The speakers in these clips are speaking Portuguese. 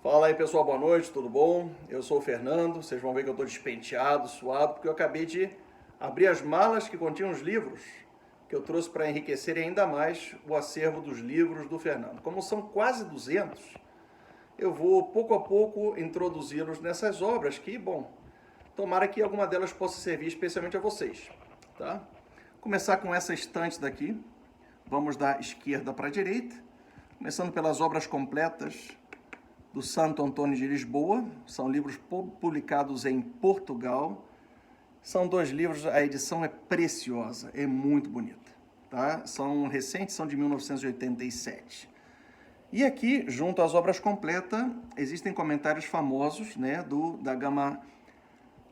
Fala aí pessoal, boa noite, tudo bom? Eu sou o Fernando, vocês vão ver que eu estou despenteado, suado, porque eu acabei de abrir as malas que continham os livros que eu trouxe para enriquecer ainda mais o acervo dos livros do Fernando. Como são quase 200, eu vou pouco a pouco introduzi-los nessas obras que, bom, tomara que alguma delas possa servir especialmente a vocês, tá? Começar com essa estante daqui, vamos da esquerda para a direita, começando pelas obras completas do Santo Antônio de Lisboa. São livros publicados em Portugal. São 2 livros, a edição é preciosa, é muito bonita. Tá? São recentes, são de 1987. E aqui, junto às obras completas, existem comentários famosos, né, da Gama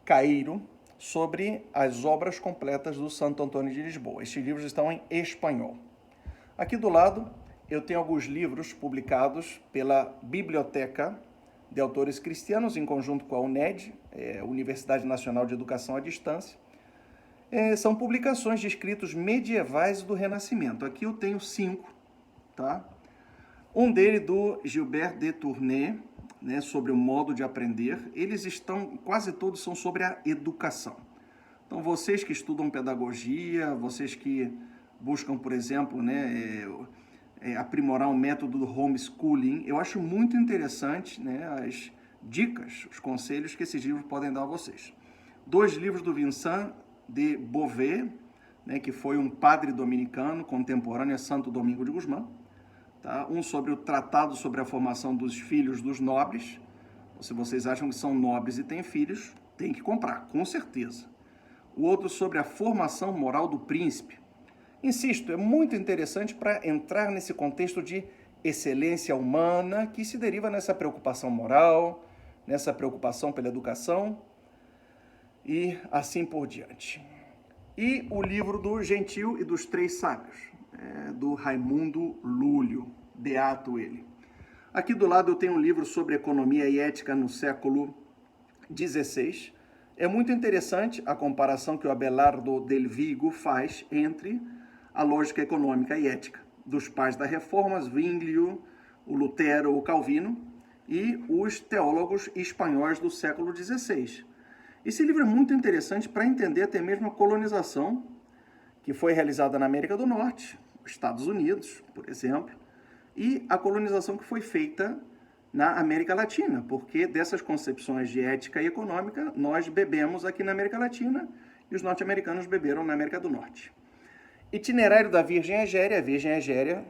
Cairo sobre as obras completas do Santo Antônio de Lisboa. Estes livros estão em espanhol. Aqui do lado eu tenho alguns livros publicados pela Biblioteca de Autores Cristianos, em conjunto com a UNED, Universidade Nacional de Educação à Distância. São publicações de escritos medievais do Renascimento. Aqui eu tenho 5, tá? Um deles do Gilbert de Tournai, né, sobre o modo de aprender. Eles estão, quase todos são sobre a educação. Então, vocês que estudam pedagogia, vocês que buscam, por exemplo, né, aprimorar um método do homeschooling, eu acho muito interessante, né, as dicas, os conselhos que esses livros podem dar a vocês. 2 livros do Vincent de Beauvais, né, que foi um padre dominicano contemporâneo a Santo Domingo de Guzmán. Tá? Um sobre o Tratado sobre a Formação dos Filhos dos Nobres. Se vocês acham que são nobres e têm filhos, tem que comprar, com certeza. O outro sobre a formação moral do príncipe. Insisto, é muito interessante para entrar nesse contexto de excelência humana que se deriva nessa preocupação moral, nessa preocupação pela educação e assim por diante. E o livro do Gentil e dos Três Sábios, do Raimundo Lúlio, beato ele. Aqui do lado eu tenho um livro sobre economia e ética no século XVI. É muito interessante a comparação que o Abelardo del Vigo faz entre a lógica econômica e ética dos pais da Reforma, Zwinglio, o Lutero, o Calvino, e os teólogos espanhóis do século XVI. Esse livro é muito interessante para entender até mesmo a colonização que foi realizada na América do Norte, Estados Unidos, por exemplo, e a colonização que foi feita na América Latina, porque dessas concepções de ética e econômica nós bebemos aqui na América Latina e os norte-americanos beberam na América do Norte. Itinerário da Virgem Egéria. A Virgem Egéria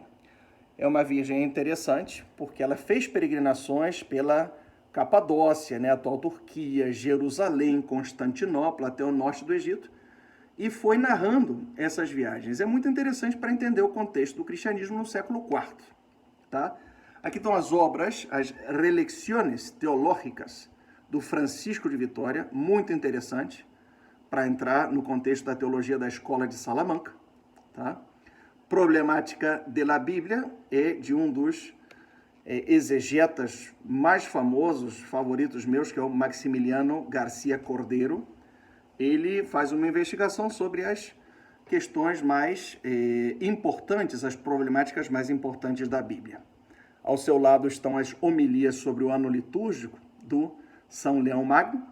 é uma virgem interessante, porque ela fez peregrinações pela Capadócia, né, atual Turquia, Jerusalém, Constantinopla, até o norte do Egito, e foi narrando essas viagens. É muito interessante para entender o contexto do cristianismo no século IV. Tá? Aqui estão as obras, as Relecciones Teológicas do Francisco de Vitória, muito interessante para entrar no contexto da teologia da Escola de Salamanca. Tá? Problemática de la Bíblia é de um dos exegetas mais famosos, favoritos meus, que é o Maximiliano Garcia Cordeiro. Ele faz uma investigação sobre as questões mais importantes, as problemáticas mais importantes da Bíblia. Ao seu lado estão as homilias sobre o ano litúrgico do São Leão Magno.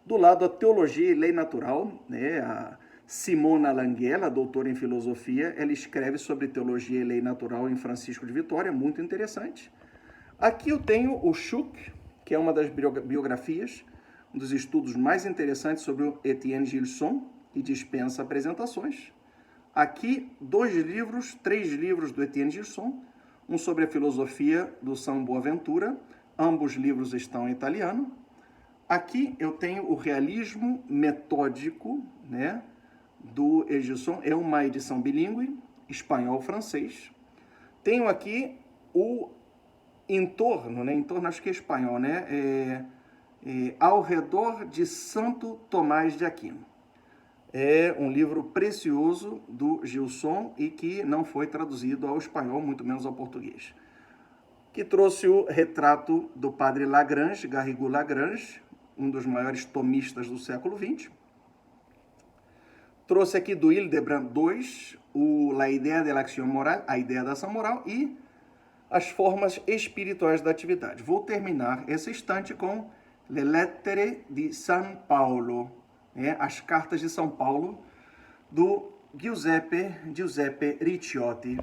Do lado, a teologia e lei natural, né, a Simona Langhella, doutora em filosofia, ela escreve sobre teologia e lei natural em Francisco de Vitória, muito interessante. Aqui eu tenho o Schuch, que é uma das biografias, um dos estudos mais interessantes sobre o Etienne Gilson, e dispensa apresentações. Aqui, 3 livros do Etienne Gilson, um sobre a filosofia do São Boaventura, ambos livros estão em italiano. Aqui eu tenho o Realismo Metódico, né, do Gilson, é uma edição bilíngue, espanhol-francês. Tenho aqui o Entorno, né, entorno acho que é espanhol, né, Ao Redor de Santo Tomás de Aquino. É um livro precioso do Gilson e que não foi traduzido ao espanhol, muito menos ao português. Que trouxe o retrato do padre Lagrange, Garrigou Lagrange, um dos maiores tomistas do século XX. Trouxe aqui do Hildebrand II, La Idea de la Acción Moral, a ideia da ação moral, e as formas espirituais da atividade. Vou terminar essa estante com Le Lettere di San Paolo, as cartas de São Paulo, do Giuseppe Ricciotti.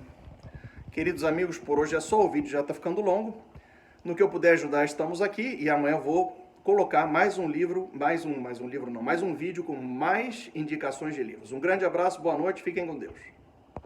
Queridos amigos, por hoje é só, o vídeo já está ficando longo. No que eu puder ajudar, estamos aqui, e amanhã vou colocar mais um vídeo com mais indicações de livros. Um grande abraço, boa noite, fiquem com Deus.